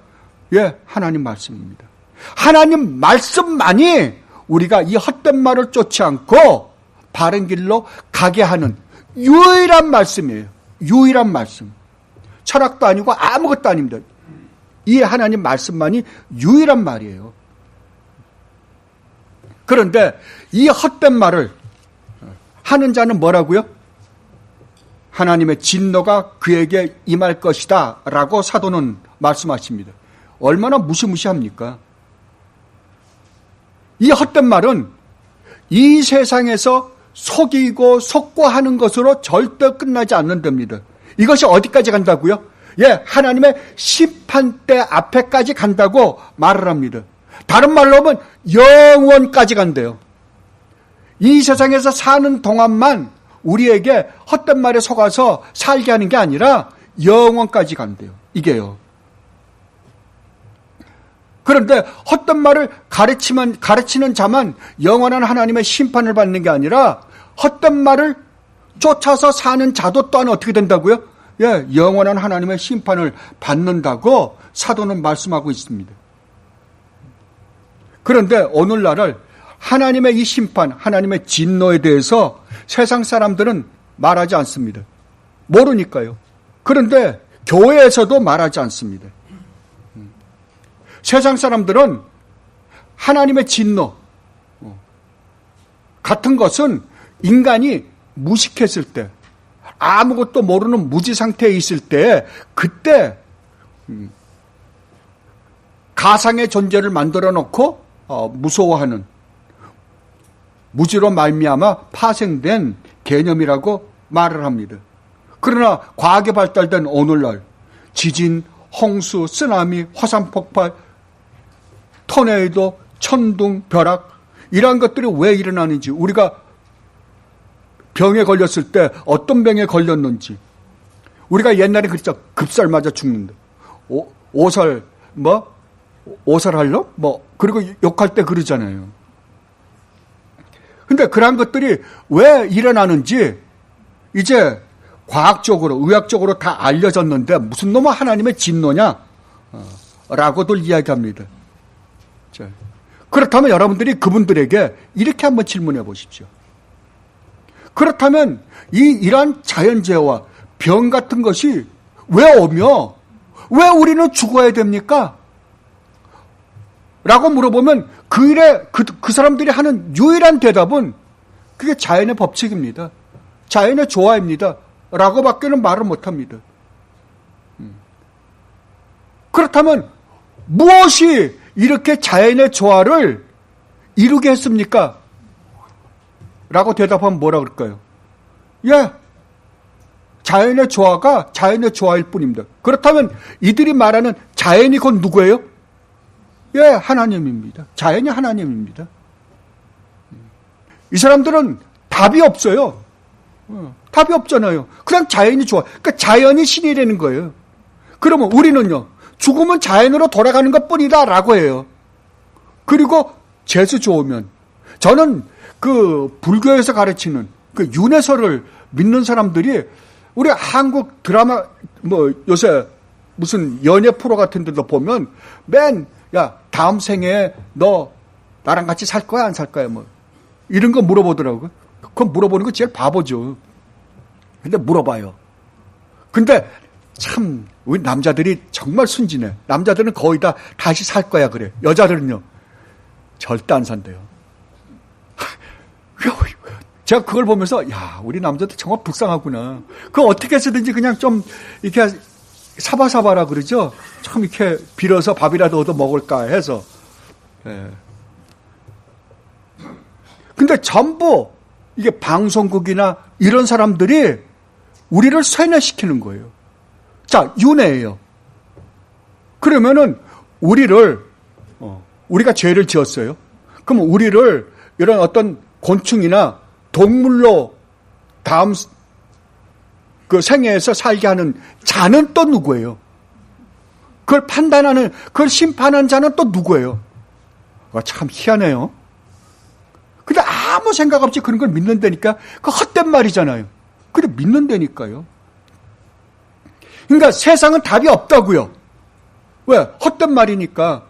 하나님 말씀입니다. 하나님 말씀만이 우리가 이 헛된 말을 쫓지 않고 바른 길로 가게 하는 유일한 말씀이에요. 유일한 말씀. 철학도 아니고 아무것도 아닙니다. 이 하나님 말씀만이 유일한 말이에요. 그런데 이 헛된 말을 하는 자는 뭐라고요? 하나님의 진노가 그에게 임할 것이다 라고 사도는 말씀하십니다. 얼마나 무시무시합니까? 이 헛된 말은 이 세상에서 속이고 속고하는 것으로 절대 끝나지 않는답니다. 이것이 어디까지 간다고요? 하나님의 심판대 앞에까지 간다고 말을 합니다. 다른 말로 하면 영원까지 간대요. 이 세상에서 사는 동안만 우리에게 헛된 말에 속아서 살게 하는 게 아니라 영원까지 간대요. 이게요. 그런데 헛된 말을 가르치는 자만 영원한 하나님의 심판을 받는 게 아니라 헛된 말을 쫓아서 사는 자도 또한 어떻게 된다고요? 영원한 하나님의 심판을 받는다고 사도는 말씀하고 있습니다. 그런데 오늘날을 하나님의 이 심판, 하나님의 진노에 대해서 세상 사람들은 말하지 않습니다. 모르니까요. 그런데 교회에서도 말하지 않습니다. 세상 사람들은 하나님의 진노 같은 것은 인간이 무식했을 때, 아무것도 모르는 무지 상태에 있을 때, 그때 가상의 존재를 만들어 놓고 무서워하는, 무지로 말미암아 파생된 개념이라고 말을 합니다. 그러나 과학이 발달된 오늘날 지진, 홍수, 쓰나미, 화산 폭발, 토네이도, 천둥, 벼락, 이러한 것들이 왜 일어나는지, 우리가 병에 걸렸을 때 어떤 병에 걸렸는지, 우리가 옛날에 그랬죠. 급살 맞아 죽는다. 오살 할러? 그리고 욕할 때 그러잖아요. 근데 그런 것들이 왜 일어나는지 이제 과학적으로, 의학적으로 다 알려졌는데 무슨 놈의 하나님의 진노냐? 라고들 이야기합니다. 자, 그렇다면 여러분들이 그분들에게 이렇게 한번 질문해 보십시오. 그렇다면 이러한 자연재해와 병 같은 것이 왜 오며 왜 우리는 죽어야 됩니까? 라고 물어보면 그 사람들이 하는 유일한 대답은 그게 자연의 법칙입니다. 자연의 조화입니다. 라고 밖에는 말을 못합니다. 그렇다면 무엇이 이렇게 자연의 조화를 이루게 했습니까? 라고 대답하면 뭐라 그럴까요? 예, 자연의 조화가 자연의 조화일 뿐입니다. 그렇다면 이들이 말하는 자연이 곧 누구예요? 예, 하나님입니다. 자연이 하나님입니다. 이 사람들은 답이 없어요. 답이 없잖아요. 그냥 자연이 좋아. 그러니까 자연이 신이라는 거예요. 그러면 우리는요, 죽으면 자연으로 돌아가는 것 뿐이다 라고 해요. 그리고 재수 좋으면, 저는 그 불교에서 가르치는 그 윤회설을 믿는 사람들이 우리 한국 드라마, 요새 무슨 연예 프로 같은 데도 보면 야, 다음 생에 너 나랑 같이 살 거야, 안 살 거야? 이런 거 물어보더라고요. 그건 물어보는 거 제일 바보죠. 근데 물어봐요. 근데 참, 우리 남자들이 정말 순진해. 남자들은 거의 다 다시 살 거야, 그래. 여자들은요, 절대 안 산대요. 제가 그걸 보면서, 야, 우리 남자들 정말 불쌍하구나. 그거 어떻게 해서든지 그냥 좀, 이렇게 사바사바라 그러죠? 참 이렇게 빌어서 밥이라도 얻어 먹을까 해서. 예. 근데 전부 이게 방송국이나 이런 사람들이 우리를 쇠뇌시키는 거예요. 자, 윤회예요. 그러면은 우리가 죄를 지었어요. 그럼 우리를 이런 어떤 곤충이나 동물로 다음 그 생애에서 살게 하는 자는 또 누구예요? 그걸 판단하는, 그걸 심판하는 자는 또 누구예요? 참 희한해요. 근데 아무 생각 없이 그런 걸 믿는다니까, 그 헛된 말이잖아요. 근데 믿는다니까요. 그러니까 세상은 답이 없다고요. 왜? 헛된 말이니까,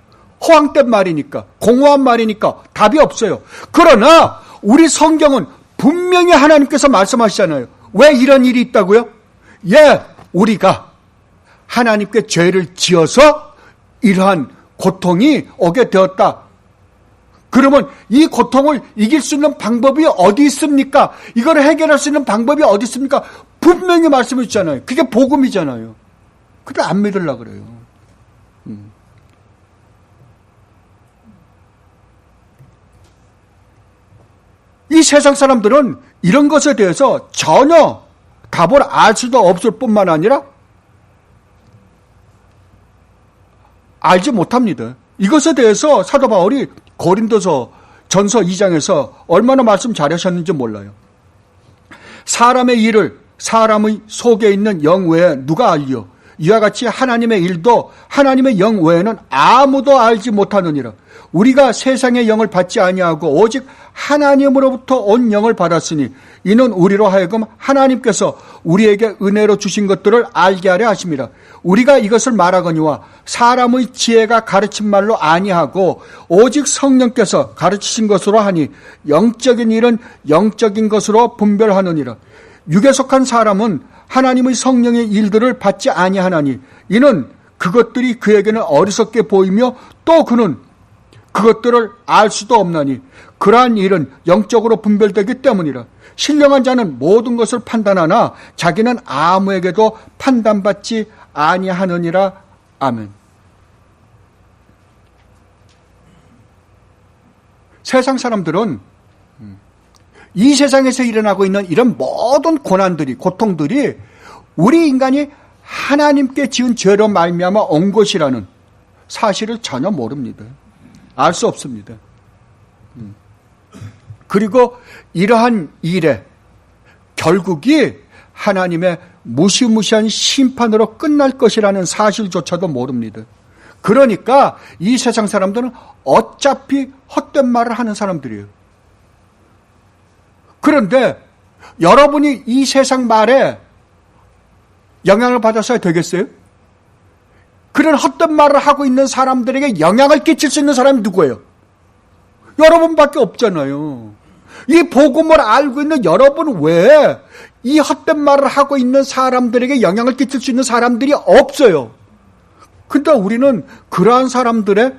허황된 말이니까, 공허한 말이니까 답이 없어요. 그러나 우리 성경은 분명히 하나님께서 말씀하시잖아요. 왜 이런 일이 있다고요? 예, 우리가 하나님께 죄를 지어서 이러한 고통이 오게 되었다. 그러면 이 고통을 이길 수 있는 방법이 어디 있습니까? 이걸 해결할 수 있는 방법이 어디 있습니까? 분명히 말씀해 주잖아요. 그게 복음이잖아요. 근데 안 믿으려고 그래요. 이 세상 사람들은 이런 것에 대해서 전혀 답을 알 수도 없을 뿐만 아니라 알지 못합니다. 이것에 대해서 사도 바울이 고린도서 전서 2장에서 얼마나 말씀 잘하셨는지 몰라요. 사람의 일을 사람의 속에 있는 영 외에 누가 알리요? 이와 같이 하나님의 일도 하나님의 영 외에는 아무도 알지 못하느니라. 우리가 세상의 영을 받지 아니하고 오직 하나님으로부터 온 영을 받았으니 이는 우리로 하여금 하나님께서 우리에게 은혜로 주신 것들을 알게 하려 하심이라. 우리가 이것을 말하거니와 사람의 지혜가 가르친 말로 아니하고 오직 성령께서 가르치신 것으로 하니 영적인 일은 영적인 것으로 분별하느니라. 육에 속한 사람은 하나님의 성령의 일들을 받지 아니하나니 이는 그것들이 그에게는 어리석게 보이며 또 그는 그것들을 알 수도 없나니 그러한 일은 영적으로 분별되기 때문이라. 신령한 자는 모든 것을 판단하나 자기는 아무에게도 판단받지 아니하느니라. 아멘. 세상 사람들은 이 세상에서 일어나고 있는 이런 모든 고난들이, 고통들이 우리 인간이 하나님께 지은 죄로 말미암아 온 것이라는 사실을 전혀 모릅니다. 알 수 없습니다. 그리고 이러한 일에 결국이 하나님의 무시무시한 심판으로 끝날 것이라는 사실조차도 모릅니다. 그러니까 이 세상 사람들은 어차피 헛된 말을 하는 사람들이에요. 그런데 여러분이 이 세상 말에 영향을 받았어야 되겠어요? 그런 헛된 말을 하고 있는 사람들에게 영향을 끼칠 수 있는 사람이 누구예요? 여러분밖에 없잖아요. 이 복음을 알고 있는 여러분 외에 이 헛된 말을 하고 있는 사람들에게 영향을 끼칠 수 있는 사람들이 없어요. 근데 우리는 그러한 사람들의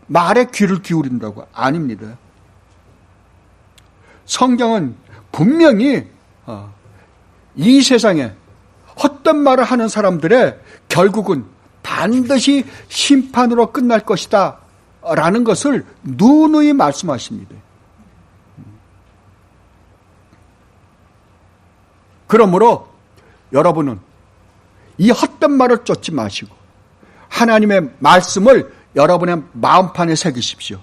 말에 귀를 기울인다고? 아닙니다. 성경은 분명히 이 세상에 헛된 말을 하는 사람들의 결국은 반드시 심판으로 끝날 것이다 라는 것을 누누이 말씀하십니다. 그러므로 여러분은 이 헛된 말을 쫓지 마시고 하나님의 말씀을 여러분의 마음판에 새기십시오.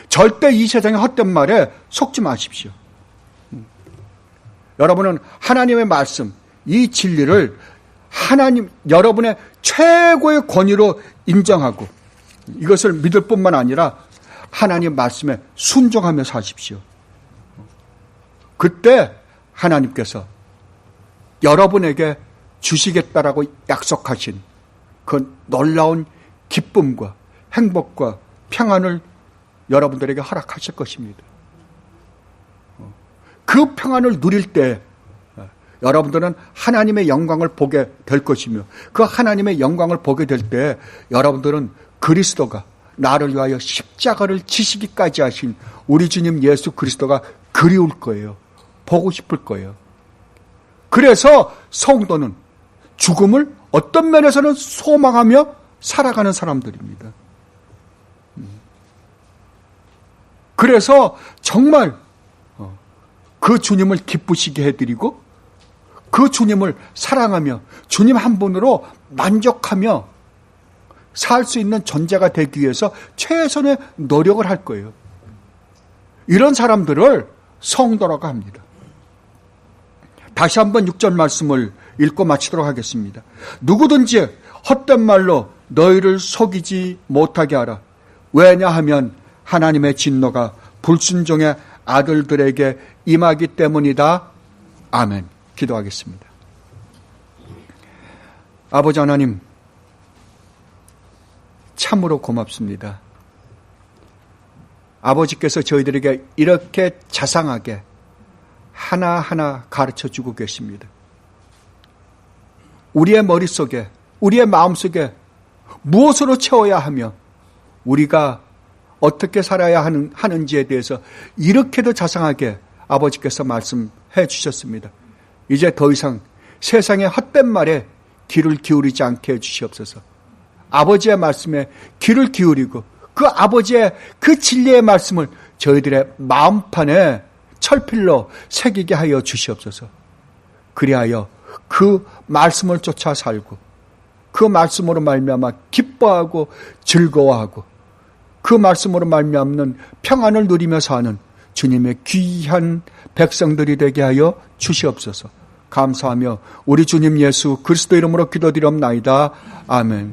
절대 이 세상의 헛된 말에 속지 마십시오. 여러분은 하나님의 말씀, 이 진리를 하나님, 여러분의 최고의 권위로 인정하고 이것을 믿을 뿐만 아니라 하나님 말씀에 순종하며 사십시오. 그때 하나님께서 여러분에게 주시겠다라고 약속하신 그 놀라운 기쁨과 행복과 평안을 여러분들에게 허락하실 것입니다. 그 평안을 누릴 때 여러분들은 하나님의 영광을 보게 될 것이며 그 하나님의 영광을 보게 될 때 여러분들은 그리스도가 나를 위하여 십자가를 지시기까지 하신 우리 주님 예수 그리스도가 그리울 거예요. 보고 싶을 거예요. 그래서 성도는 죽음을 어떤 면에서는 소망하며 살아가는 사람들입니다. 그래서 정말 그 주님을 기쁘시게 해드리고 그 주님을 사랑하며 주님 한 분으로 만족하며 살 수 있는 존재가 되기 위해서 최선의 노력을 할 거예요. 이런 사람들을 성도라고 합니다. 다시 한번 6절 말씀을 읽고 마치도록 하겠습니다. 누구든지 헛된 말로 너희를 속이지 못하게 하라. 왜냐하면 하나님의 진노가 불순종의 아들들에게 임하기 때문이다. 아멘. 기도하겠습니다. 아버지 하나님, 참으로 고맙습니다. 아버지께서 저희들에게 이렇게 자상하게 하나하나 가르쳐주고 계십니다. 우리의 머릿속에, 우리의 마음속에 무엇으로 채워야 하며 우리가 어떻게 살아야 하는지에 대해서 이렇게도 자상하게 아버지께서 말씀해 주셨습니다. 이제 더 이상 세상의 헛된 말에 귀를 기울이지 않게 해주시옵소서. 아버지의 말씀에 귀를 기울이고 그 아버지의 그 진리의 말씀을 저희들의 마음판에 철필로 새기게 하여 주시옵소서. 그리하여 그 말씀을 쫓아 살고 그 말씀으로 말미암아 기뻐하고 즐거워하고 그 말씀으로 말미암는 평안을 누리며 사는 주님의 귀한 백성들이 되게 하여 주시옵소서. 감사하며 우리 주님 예수 그리스도 이름으로 기도드리옵나이다. 아멘.